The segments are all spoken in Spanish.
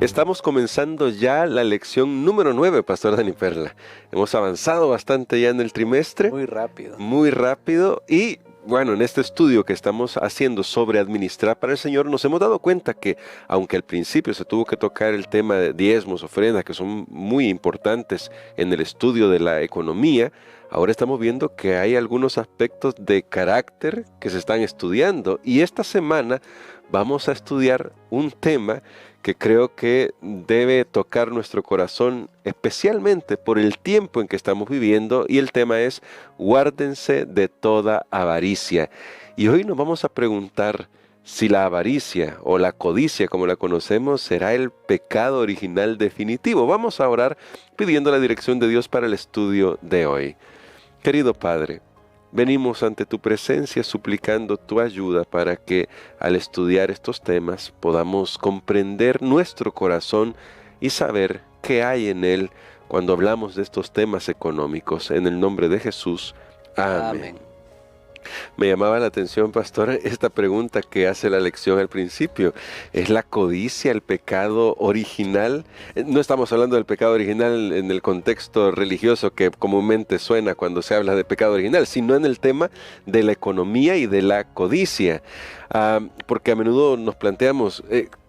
Estamos comenzando ya la lección número 9, Pastor Dani Perla. Hemos avanzado bastante ya en el trimestre. Muy rápido. Muy rápido. Y bueno, en este estudio que estamos haciendo sobre administrar para el Señor, nos hemos dado cuenta que, aunque al principio se tuvo que tocar el tema de diezmos, ofrendas, que son muy importantes en el estudio de la economía, ahora estamos viendo que hay algunos aspectos de carácter que se están estudiando. Y esta semana vamos a estudiar un tema que creo que debe tocar nuestro corazón, especialmente por el tiempo en que estamos viviendo, y el tema es: guárdense de toda avaricia. Y hoy nos vamos a preguntar si la avaricia o la codicia, como la conocemos, será el pecado original definitivo. Vamos a orar pidiendo la dirección de Dios para el estudio de hoy. Querido Padre, venimos ante tu presencia suplicando tu ayuda para que al estudiar estos temas podamos comprender nuestro corazón y saber qué hay en él cuando hablamos de estos temas económicos. En el nombre de Jesús. Amén. Me llamaba la atención, pastor, esta pregunta que hace la lección al principio. ¿Es la codicia el pecado original? No estamos hablando del pecado original en el contexto religioso que comúnmente suena cuando se habla de pecado original, sino en el tema de la economía y de la codicia. Porque a menudo nos planteamos,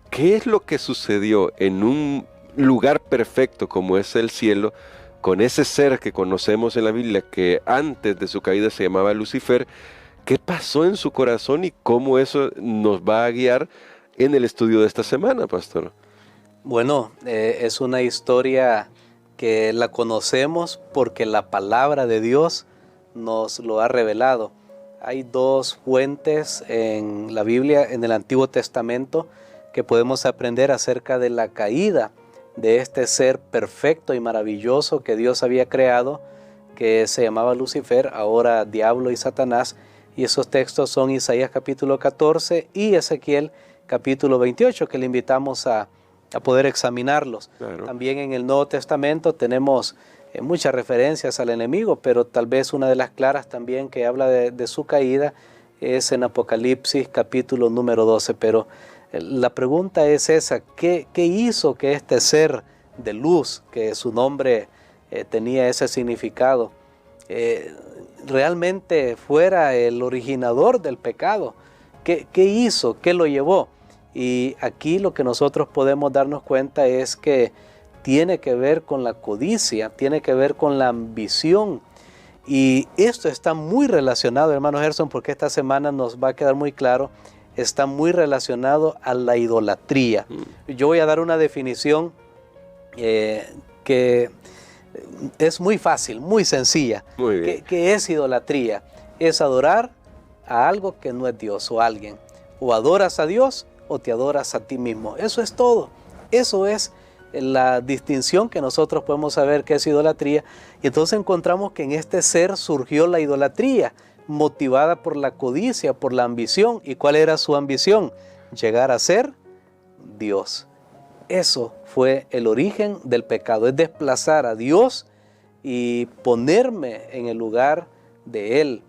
¿qué es lo que sucedió en un lugar perfecto como es el cielo, con ese ser que conocemos en la Biblia, que antes de su caída se llamaba Lucifer? ¿Qué pasó en su corazón y cómo eso nos va a guiar en el estudio de esta semana, pastor? Bueno, es una historia que la conocemos porque la palabra de Dios nos lo ha revelado. Hay dos fuentes en la Biblia, en el Antiguo Testamento, que podemos aprender acerca de la caída de este ser perfecto y maravilloso que Dios había creado, que se llamaba Lucifer, ahora diablo y Satanás. Y esos textos son Isaías capítulo 14 y Ezequiel capítulo 28, que le invitamos a poder examinarlos. Claro. También en el Nuevo Testamento tenemos muchas referencias al enemigo, pero tal vez una de las claras también que habla de su caída es en Apocalipsis capítulo número 12. Pero la pregunta es esa: ¿qué hizo que este ser de luz, que su nombre tenía ese significado, realmente fuera el originador del pecado? ¿Qué hizo? ¿Qué lo llevó? Y aquí lo que nosotros podemos darnos cuenta es que tiene que ver con la codicia, tiene que ver con la ambición. Y esto está muy relacionado, hermano Gerson, porque esta semana nos va a quedar muy claro, está muy relacionado a la idolatría. Yo voy a dar una definición que es muy fácil, muy sencilla. Muy bien. ¿Qué es idolatría? Es adorar a algo que no es Dios o a alguien. O adoras a Dios o te adoras a ti mismo. Eso es todo. Eso es la distinción que nosotros podemos saber que es idolatría. Y entonces encontramos que en este ser surgió la idolatría, motivada por la codicia, por la ambición. ¿Y cuál era su ambición? Llegar a ser Dios. Eso fue el origen del pecado, es desplazar a Dios y ponerme en el lugar de Él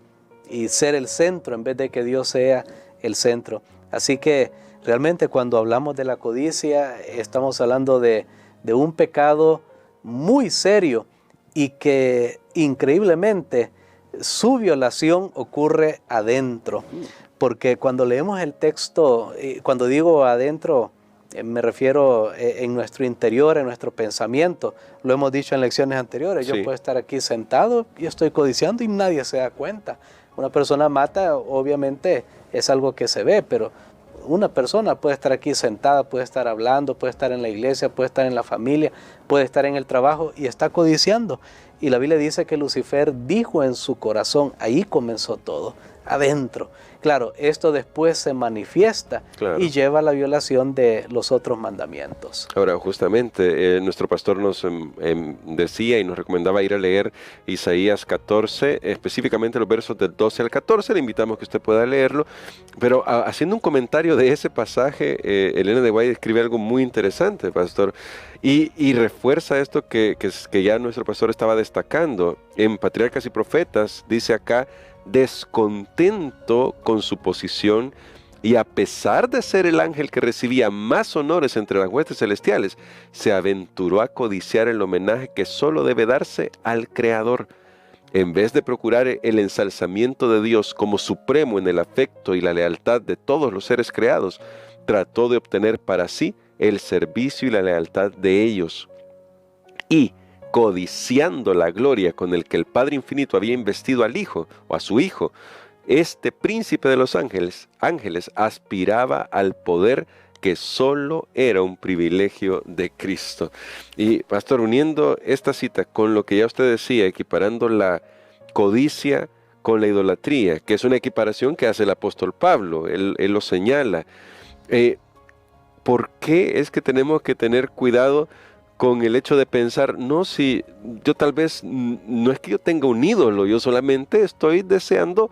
y ser el centro en vez de que Dios sea el centro. Así que realmente cuando hablamos de la codicia estamos hablando de un pecado muy serio y que increíblemente su violación ocurre adentro. Porque cuando leemos el texto, cuando digo adentro, me refiero en nuestro interior, en nuestro pensamiento. Lo hemos dicho en lecciones anteriores. Sí. Yo puedo estar aquí sentado y estoy codiciando y nadie se da cuenta. Una persona mata, obviamente es algo que se ve, pero una persona puede estar aquí sentada, puede estar hablando, puede estar en la iglesia, puede estar en la familia, puede estar en el trabajo y está codiciando. Y la Biblia dice que Lucifer dijo en su corazón, ahí comenzó todo, adentro. Claro, esto después se manifiesta, claro, y lleva a la violación de los otros mandamientos. Ahora, justamente, nuestro pastor nos decía y nos recomendaba ir a leer Isaías 14, específicamente los versos del 12 al 14, le invitamos que usted pueda leerlo, pero haciendo un comentario de ese pasaje, Elena de White escribe algo muy interesante, pastor, y refuerza esto que ya nuestro pastor estaba destacando. En Patriarcas y Profetas dice acá: descontento con su posición, y a pesar de ser el ángel que recibía más honores entre las huestes celestiales, se aventuró a codiciar el homenaje que solo debe darse al Creador. En vez de procurar el ensalzamiento de Dios como supremo en el afecto y la lealtad de todos los seres creados, trató de obtener para sí el servicio y la lealtad de ellos. Y, codiciando la gloria con el que el Padre Infinito había investido al Hijo, o a su Hijo, este príncipe de los ángeles aspiraba al poder que solo era un privilegio de Cristo. Y, pastor, uniendo esta cita con lo que ya usted decía, equiparando la codicia con la idolatría, que es una equiparación que hace el apóstol Pablo, él lo señala. ¿Por qué es que tenemos que tener cuidado con el hecho de pensar, no, si yo tal vez, no es que yo tenga un ídolo, yo solamente estoy deseando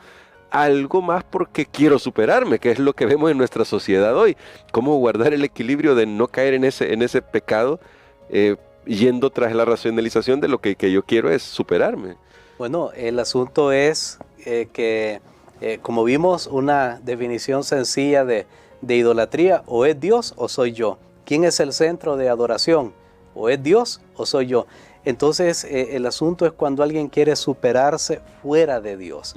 algo más porque quiero superarme, que es lo que vemos en nuestra sociedad hoy? ¿Cómo guardar el equilibrio de no caer en ese pecado, yendo tras la racionalización de lo que yo quiero es superarme? Bueno, el asunto es que, como vimos, una definición sencilla de idolatría: o es Dios o soy yo. ¿Quién es el centro de adoración? O es Dios o soy yo. Entonces, el asunto es cuando alguien quiere superarse fuera de Dios,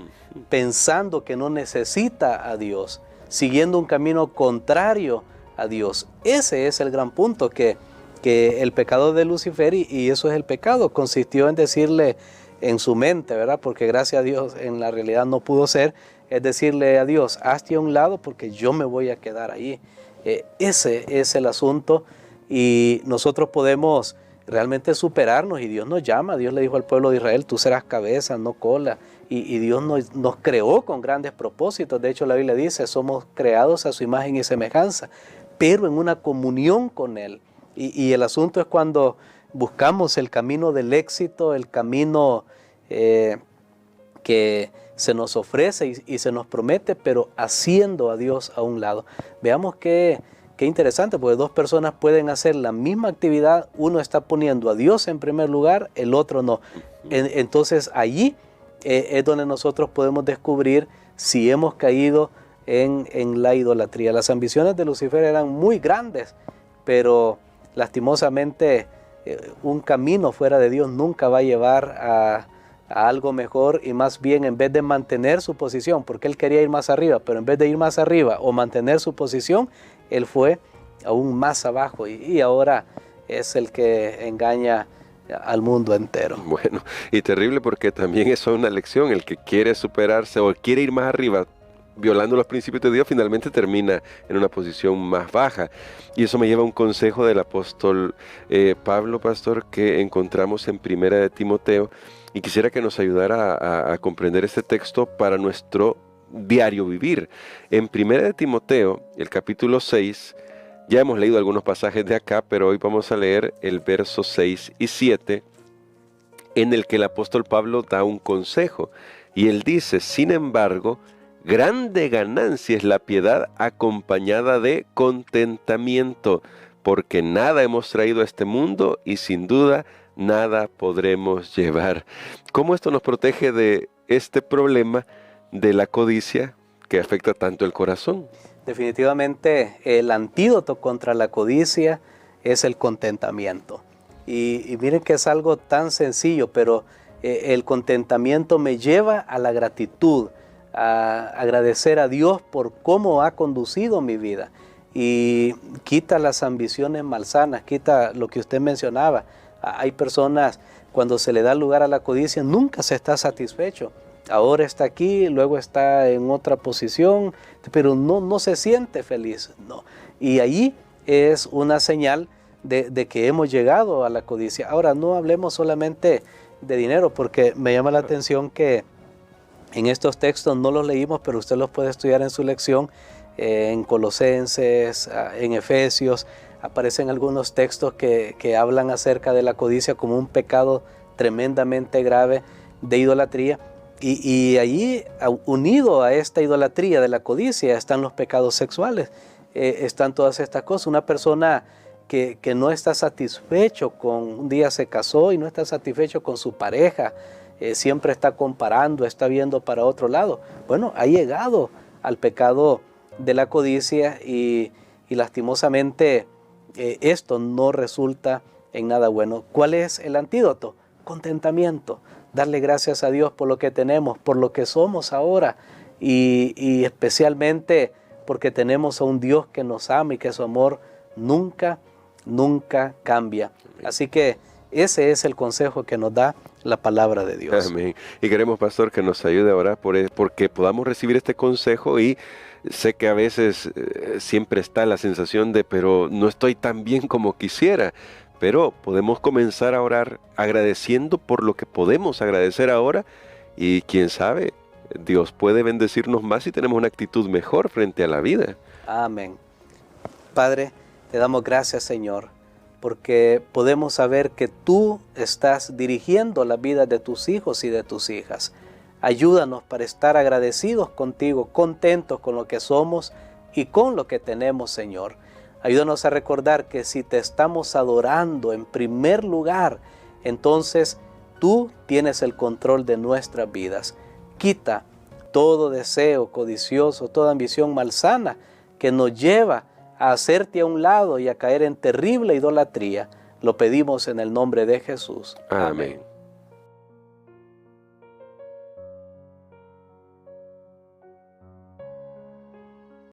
pensando que no necesita a Dios, siguiendo un camino contrario a Dios. Ese es el gran punto, que el pecado de Lucifer, y eso es el pecado, consistió en decirle en su mente, ¿verdad? Porque gracias a Dios en la realidad no pudo ser, es decirle a Dios, hazte a un lado porque yo me voy a quedar ahí. Ese es el asunto, y nosotros podemos realmente superarnos, y Dios nos llama. Dios le dijo al pueblo de Israel, tú serás cabeza, no cola, y Dios nos creó con grandes propósitos. De hecho, la Biblia dice, somos creados a su imagen y semejanza, pero en una comunión con Él. Y el asunto es cuando buscamos el camino del éxito, el camino que se nos ofrece y se nos promete, pero haciendo a Dios a un lado. Veamos qué interesante, porque dos personas pueden hacer la misma actividad, uno está poniendo a Dios en primer lugar, el otro no. Entonces allí es donde nosotros podemos descubrir si hemos caído en la idolatría. Las ambiciones de Lucifer eran muy grandes, pero lastimosamente un camino fuera de Dios nunca va a llevar a algo mejor, y más bien, en vez de mantener su posición, porque él quería ir más arriba, pero en vez de ir más arriba o mantener su posición, él fue aún más abajo, y ahora es el que engaña al mundo entero. Bueno, y terrible, porque también eso es una lección. El que quiere superarse o quiere ir más arriba, violando los principios de Dios, finalmente termina en una posición más baja. Y eso me lleva a un consejo del apóstol Pablo, pastor, que encontramos en Primera de Timoteo, y quisiera que nos ayudara a comprender este texto para nuestro diario vivir. En Primera de Timoteo, el capítulo 6, ya hemos leído algunos pasajes de acá, pero hoy vamos a leer el verso 6 y 7, en el que el apóstol Pablo da un consejo, y él dice, sin embargo, grande ganancia es la piedad acompañada de contentamiento, porque nada hemos traído a este mundo y sin duda nada podremos llevar. ¿Cómo esto nos protege de este problema de la codicia que afecta tanto el corazón? Definitivamente el antídoto contra la codicia es el contentamiento. Y miren que es algo tan sencillo, pero el contentamiento me lleva a la gratitud, a agradecer a Dios por cómo ha conducido mi vida, y quita las ambiciones malsanas, quita lo que usted mencionaba. Hay personas, cuando se le da lugar a la codicia, nunca se está satisfecho. Ahora está aquí, luego está en otra posición, pero no se siente feliz. No. Y ahí es una señal de que hemos llegado a la codicia. Ahora, no hablemos solamente de dinero, porque me llama la atención que en estos textos no los leímos, pero usted los puede estudiar en su lección, en Colosenses, en Efesios. Aparecen algunos textos que hablan acerca de la codicia como un pecado tremendamente grave de idolatría. Y allí, unido a esta idolatría de la codicia, están los pecados sexuales, están todas estas cosas. Una persona que no está satisfecho un día se casó y no está satisfecho con su pareja, siempre está comparando, está viendo para otro lado. Bueno, ha llegado al pecado de la codicia y lastimosamente esto no resulta en nada bueno. ¿Cuál es el antídoto? Contentamiento. Darle gracias a Dios por lo que tenemos, por lo que somos ahora y especialmente porque tenemos a un Dios que nos ama y que su amor nunca cambia. Así que ese es el consejo que nos da la palabra de Dios. Amén. Y queremos, pastor, que nos ayude a orar porque podamos recibir este consejo. Y sé que a veces siempre está la sensación de, pero no estoy tan bien como quisiera. Pero podemos comenzar a orar agradeciendo por lo que podemos agradecer ahora. Y quién sabe, Dios puede bendecirnos más si tenemos una actitud mejor frente a la vida. Amén. Padre, te damos gracias, Señor, porque podemos saber que tú estás dirigiendo la vida de tus hijos y de tus hijas. Ayúdanos para estar agradecidos contigo, contentos con lo que somos y con lo que tenemos, Señor. Ayúdanos a recordar que si te estamos adorando en primer lugar, entonces tú tienes el control de nuestras vidas. Quita todo deseo codicioso, toda ambición malsana que nos lleva a hacerte a un lado y a caer en terrible idolatría. Lo pedimos en el nombre de Jesús. Amén.